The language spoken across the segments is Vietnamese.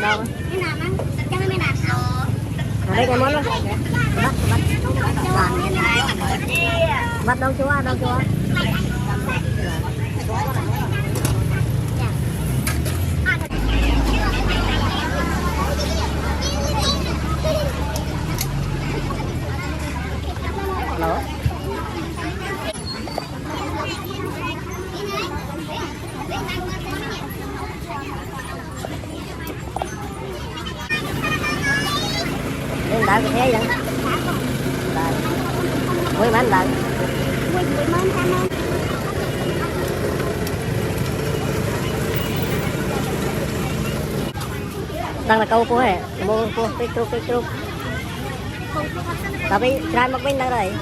ra đâu? Ở đây cái món đó. Bắt đâu chúa, đâu chúa. Hello. Đây đợi cái thế vậy. Đợi. Mười mấy lần. Đang là câu của hệ, mua của cái trúc. Tapi try mặc bên đang đây.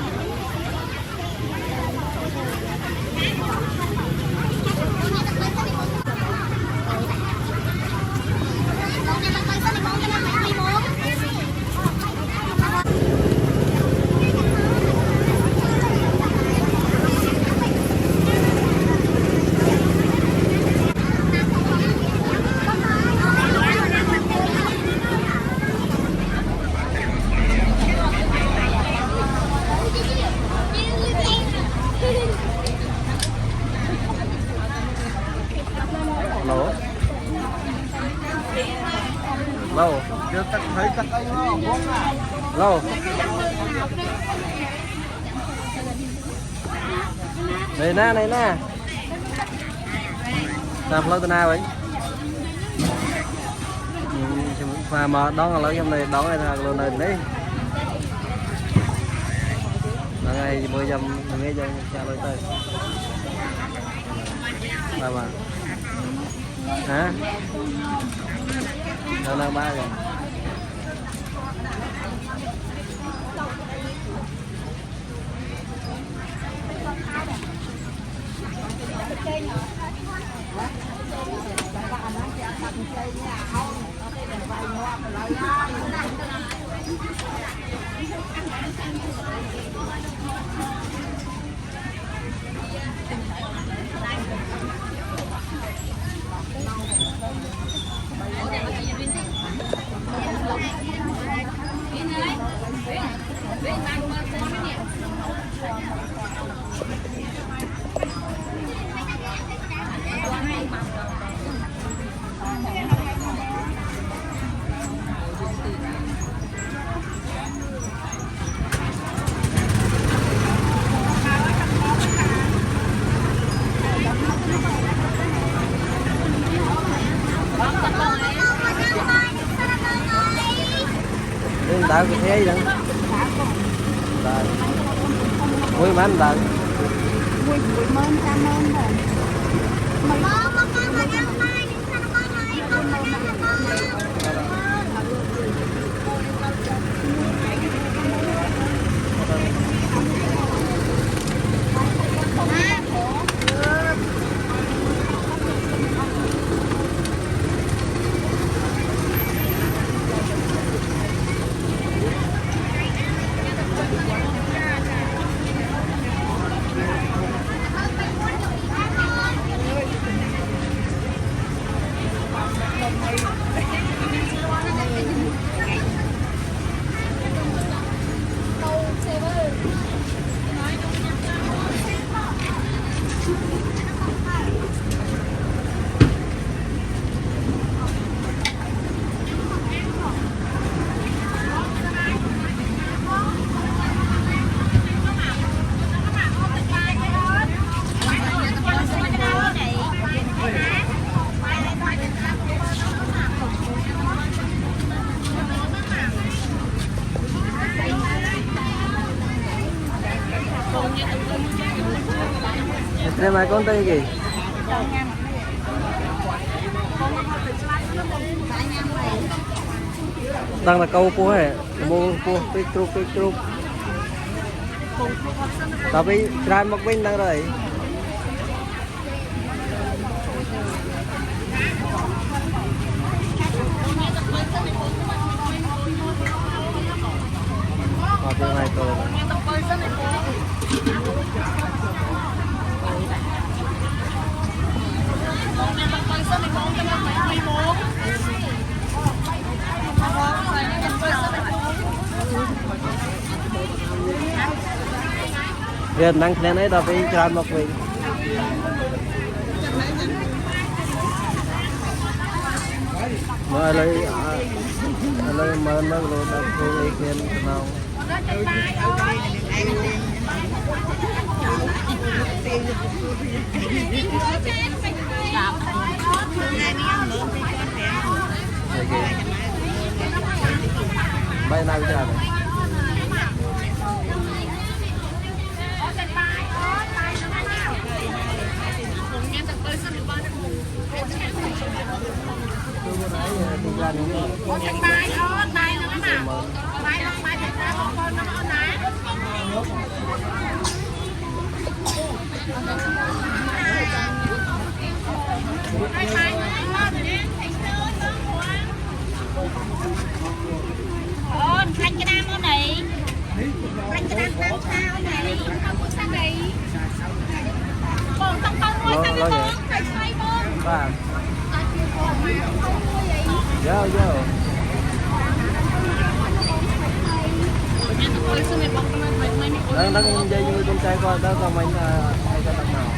Lâu chưa tắt thấy tắt ông lâu này nè làm lâu từ nào vậy và mà đón là lâu trong này đón này là lâu này đấy là ngày 10 giờ nghe cho cha lời tới là mà hả đang ba rồi đợi cái thế vậy đợi mười mấy đợi mười mơn ta mơn rồi Em ai con tay gì? Đang là câu của hệ, mua của cái trúc. Tapi try mặc bên đang đây. Cái này tôi Việt năng thế này đó với tràn một vị mà lấy mà nó rồi đặt cái ý kiến nào bay nào bây giờ này anh cái nam ở này anh cái nam tăng sao này không có sao này còn không mua sao con phải xoay con ba vô vô đang dây như con trai coi đó còn mình hay có tặng nào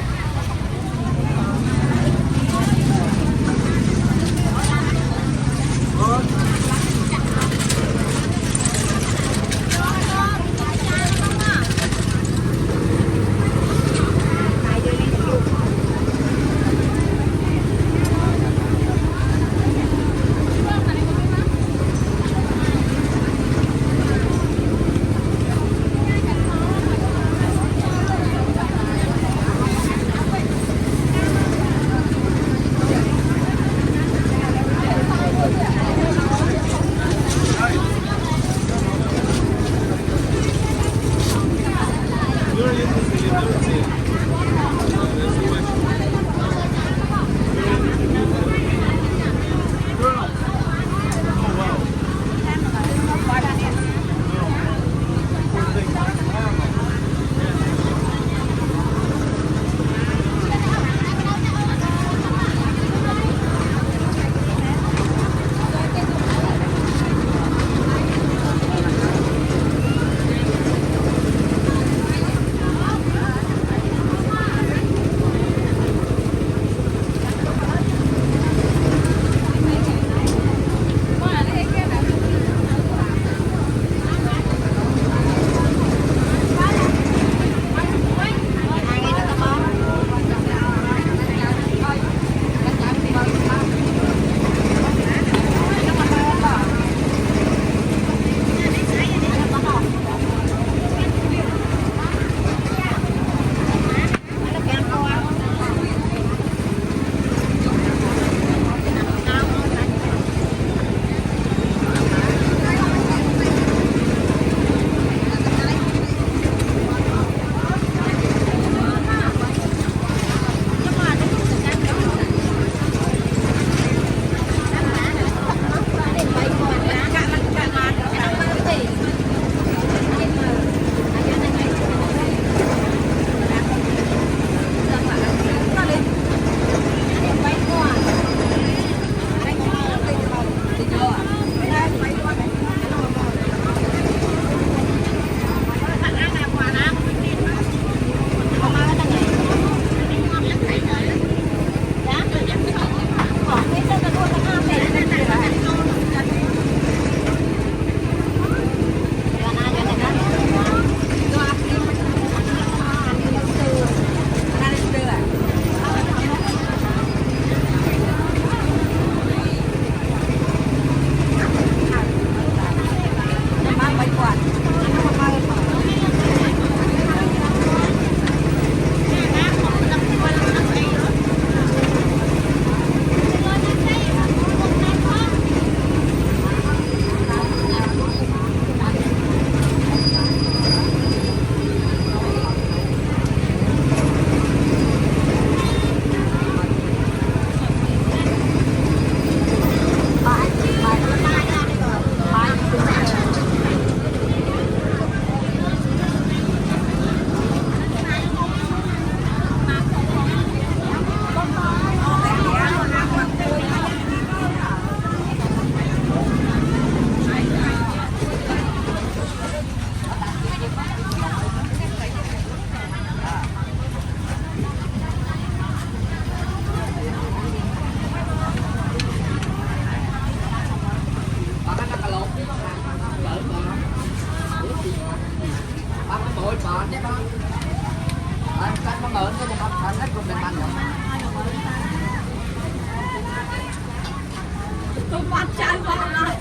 tôi bắt chân vào rồi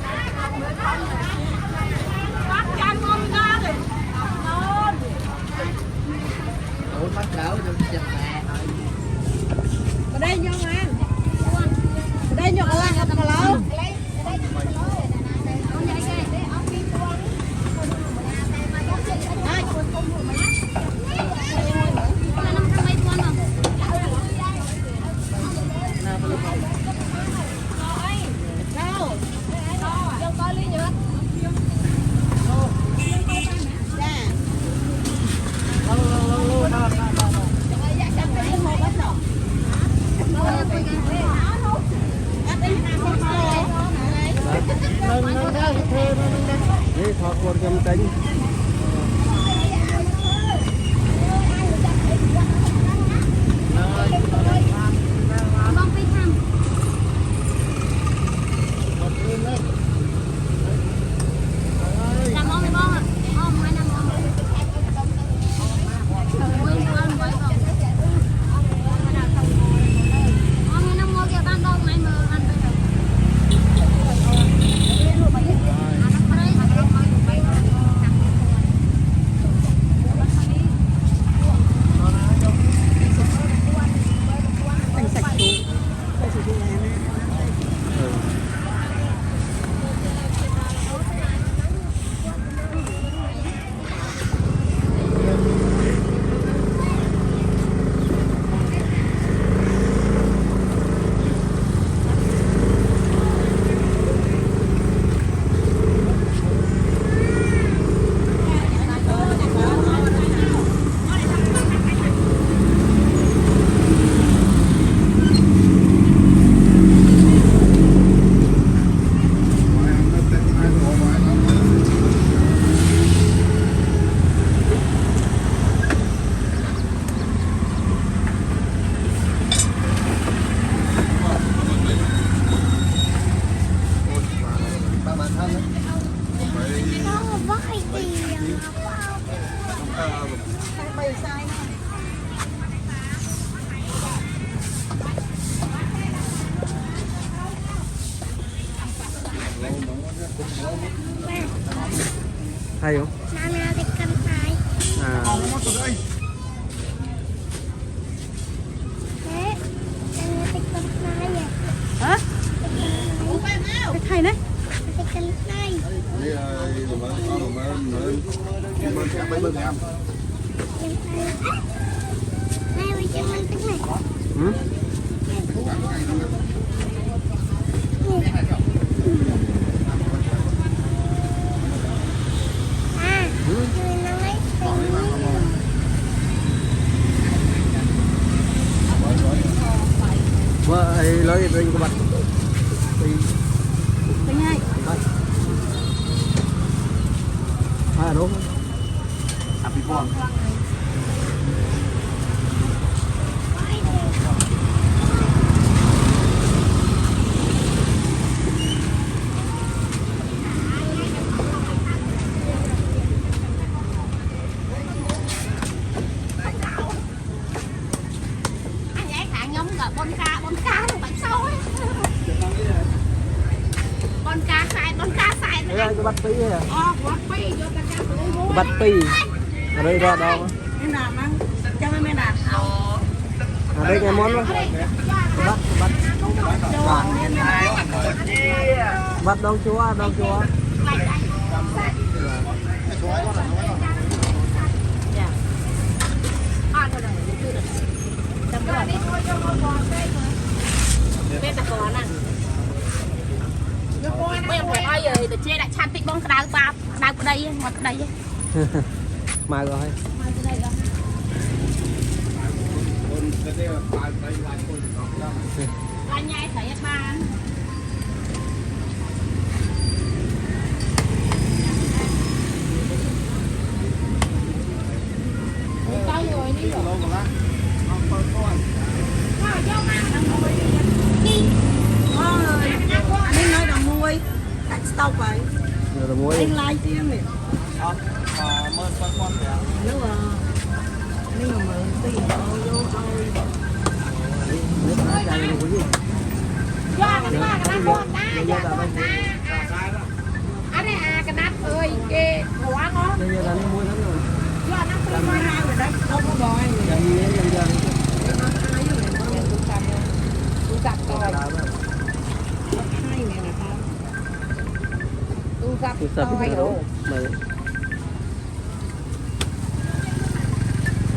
bắt chân ngon ra rồi ngon bắt đỡ cho chụp mẹ ở đây nhau mà ở đây nhau là gặp mà lâuนี่ทอดคนกำจัง hay không? Nana thì cần phải. À. Thế, Nana thì cần phải vậy. hả cái thay đấy Thì cần phải. Này bây giờ mình tính này. Ừ? À, người nói Vợ ấy lấy bên của bạn đi tính ngay à đúng à bị buồn con cá nó bánh sâu ấy con cá xài đây cái bắt tí à con pi vô ta cá cái bắt tí ở đây ra đâu em làm ăn cho em làm ở đây cái món đó bắt đâu chúa bên ta còn nè bây giờ ai giờ thì chia đại chan tịnh bông đào ba đào ở đây ngọt đây mai rồi anh nhai thấy ba tao rồi đi rồi anh đi nói đồng muối tại stop vậy rồi muối anh like tiêm nè mơn con nữa đúng rồi do cái ba cái ba ta do ta anh này à cái nắp ơi kê quá ngon Bây giờ là nó mua lắm rồi. do nó không có hai rồi đấy không có bòi Dần dần. tu tập rồi hai này là sao tu tập Tôi tập rồi cái đó. Mày.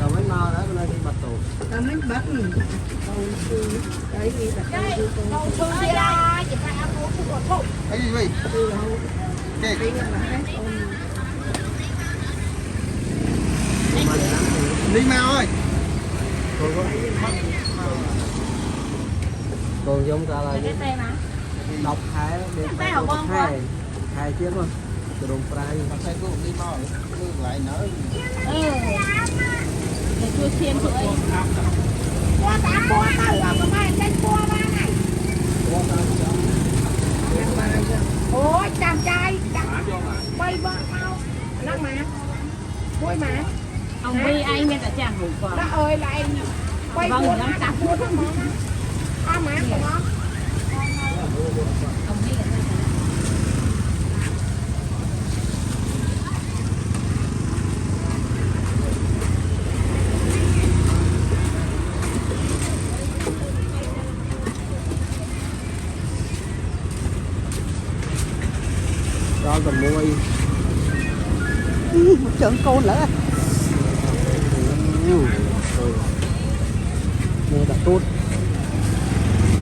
Rồi mấy mo đó bên đây đi bạch tù. đấy đâu xương kia đây chị phải ăn uống của cô Cái gì vậy? Kệ. Đi mau ơi. Còn giống ta là cái tay mà đọc hai đi hai chiếc thôi. Từ đồng prai. Mà xe cô đi mau cứ lại nở. để chua xiên thôi qua ta qua ta là cái mai cái qua ba này ôi chàng trai bay ba tao nó mà vui mà ông đi anh mới cả chàng ngủ qua nó ơi là em quay vâng nó chặt luôn đó mà má của nó ông đi Đó còn mua y. Trộn côn nữa. Mua đặt tốt.